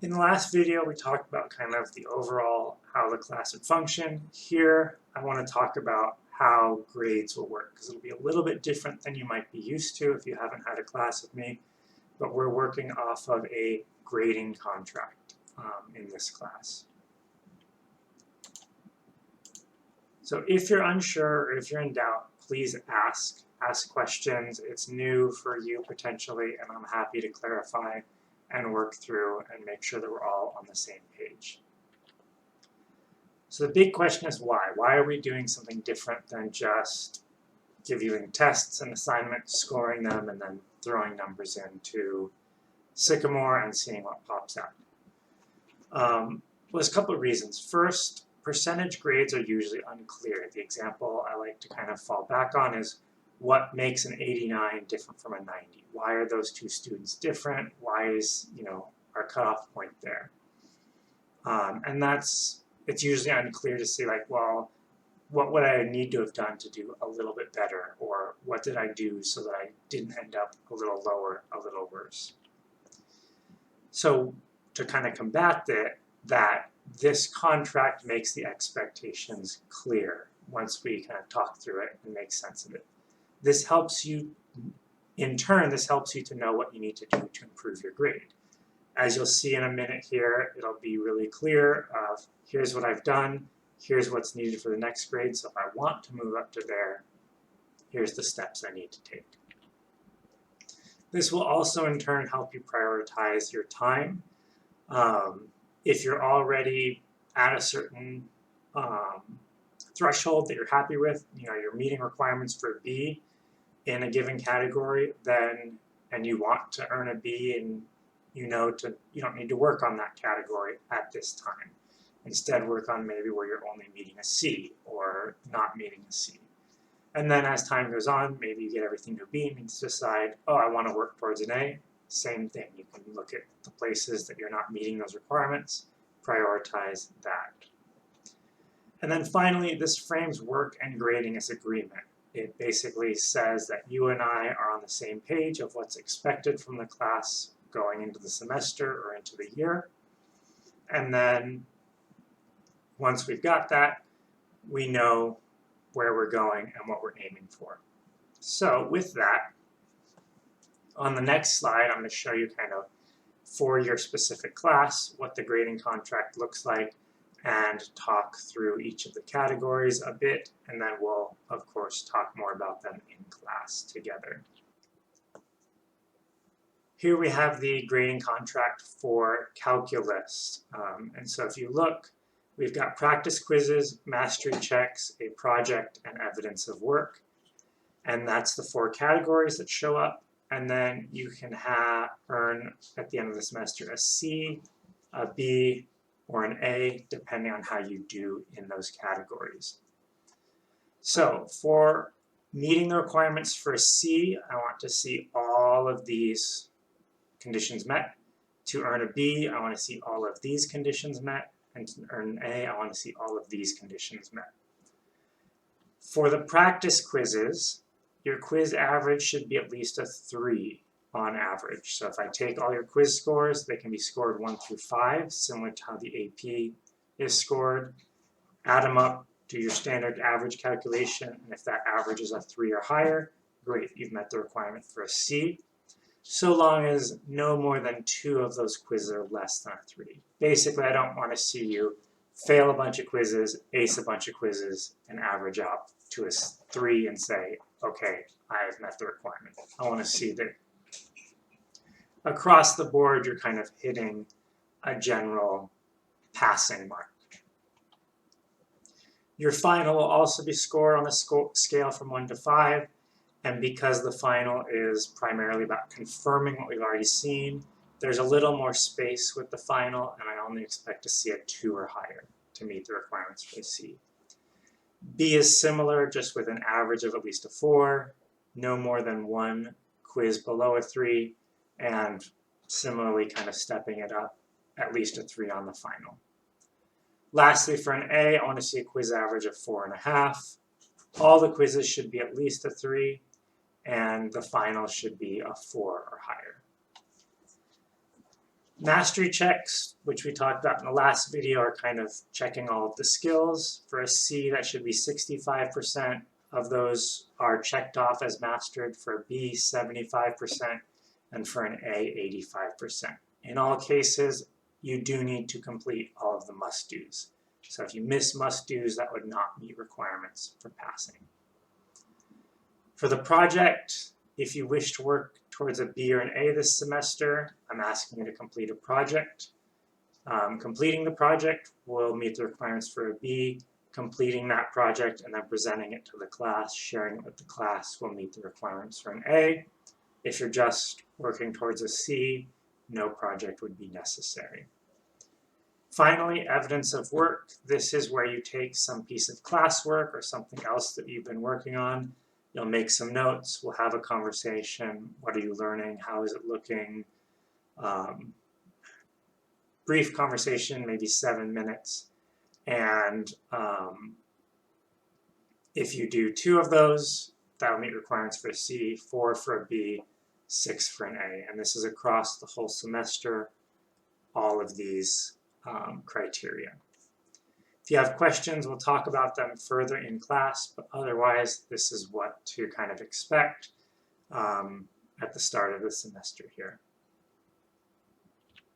In the last video, we talked about kind of the overall how the class would function. Here, I want to talk about how grades will work, because it'll be a little bit different than you might be used to if you haven't had a class with me, but we're working off of a grading contract in this class. So if you're unsure or if you're in doubt, please ask questions. It's new for you potentially, and I'm happy to clarify and work through and make sure that we're all on the same page. So the big question is why? Why are we doing something different than just giving tests and assignments, scoring them, and then throwing numbers into Sycamore and seeing what pops out? Well, there's a couple of reasons. First, percentage grades are usually unclear. The example I like to kind of fall back on is what makes an 89 different from a 90? Why are those two students different? Why is, our cutoff point there? And it's usually unclear to see like, well, what would I need to have done to do a little bit better? Or what did I do so that I didn't end up a little lower, a little worse? So to kind of combat that, this contract makes the expectations clear once we kind of talk through it and make sense of it. This helps you, in turn, this helps you to know what you need to do to improve your grade. As you'll see in a minute here, it'll be really clear of here's what I've done, here's what's needed for the next grade, so if I want to move up to there, here's the steps I need to take. This will also in turn help you prioritize your time. If you're already at a certain threshold that you're happy with, you're meeting requirements for a B in a given category, then and you want to earn a B, and you don't need to work on that category at this time. Instead, work on maybe where you're only meeting a C or not meeting a C. And then as time goes on, maybe you get everything to a B and you decide, oh, I want to work towards an A. Same thing. You can look at the places that you're not meeting those requirements, prioritize that. And then finally, this frames work and grading as agreement. It basically says that you and I are on the same page of what's expected from the class going into the semester or into the year. And then once we've got that, we know where we're going and what we're aiming for. So with that, on the next slide, I'm going to show you kind of for your specific class what the grading contract looks like and talk through each of the categories a bit, and then we'll, of course, talk more about them in class together. Here we have the grading contract for calculus. And so if you look, we've got practice quizzes, mastery checks, a project, and evidence of work. And that's the 4 categories that show up. And then you can earn at the end of the semester a C, a B, or an A, depending on how you do in those categories. So for meeting the requirements for a C, I want to see all of these conditions met. To earn a B, I want to see all of these conditions met. And to earn an A, I want to see all of these conditions met. For the practice quizzes, your quiz average should be at least a 3 on average. So if I take all your quiz scores, they can be scored 1 through 5, similar to how the AP is scored. Add them up, do your standard average calculation, and if that average is a 3 or higher, great, you've met the requirement for a C, so long as no more than 2 of those quizzes are less than a 3. Basically, I don't want to see you fail a bunch of quizzes, ace a bunch of quizzes, and average out to a 3 and say, okay, I have met the requirement. I want to see that across the board, you're kind of hitting a general passing mark. Your final will also be scored on a scale from 1 to 5. And because the final is primarily about confirming what we've already seen, there's a little more space with the final, and I only expect to see a 2 or higher to meet the requirements for a C. B is similar, just with an average of at least a 4, no more than 1 quiz below a 3, and similarly kind of stepping it up, at least a 3 on the final. Lastly, for an A, I want to see a quiz average of 4.5. All the quizzes should be at least a 3, and the final should be a 4 or higher. Mastery checks, which we talked about in the last video, are kind of checking all of the skills. For a C, that should be 65% of those are checked off as mastered. For a B, 75%, and for an A, 85%. In all cases, you do need to complete all of the must-dos. So if you miss must-dos, that would not meet requirements for passing. For the project, if you wish to work towards a B or an A this semester, I'm asking you to complete a project. Completing the project will meet the requirements for a B. Completing that project and then presenting it to the class, sharing it with the class, will meet the requirements for an A. If you're just working towards a C, no project would be necessary. Finally, evidence of work. This is where you take some piece of classwork or something else that you've been working on. You'll make some notes, we'll have a conversation. What are you learning? How is it looking? Brief conversation, maybe 7 minutes. And if you do 2 of those, that will meet requirements for a C, 4 for a B, 6 for an A. And this is across the whole semester, all of these criteria. If you have questions, we'll talk about them further in class, but otherwise, this is what to kind of expect at the start of the semester here.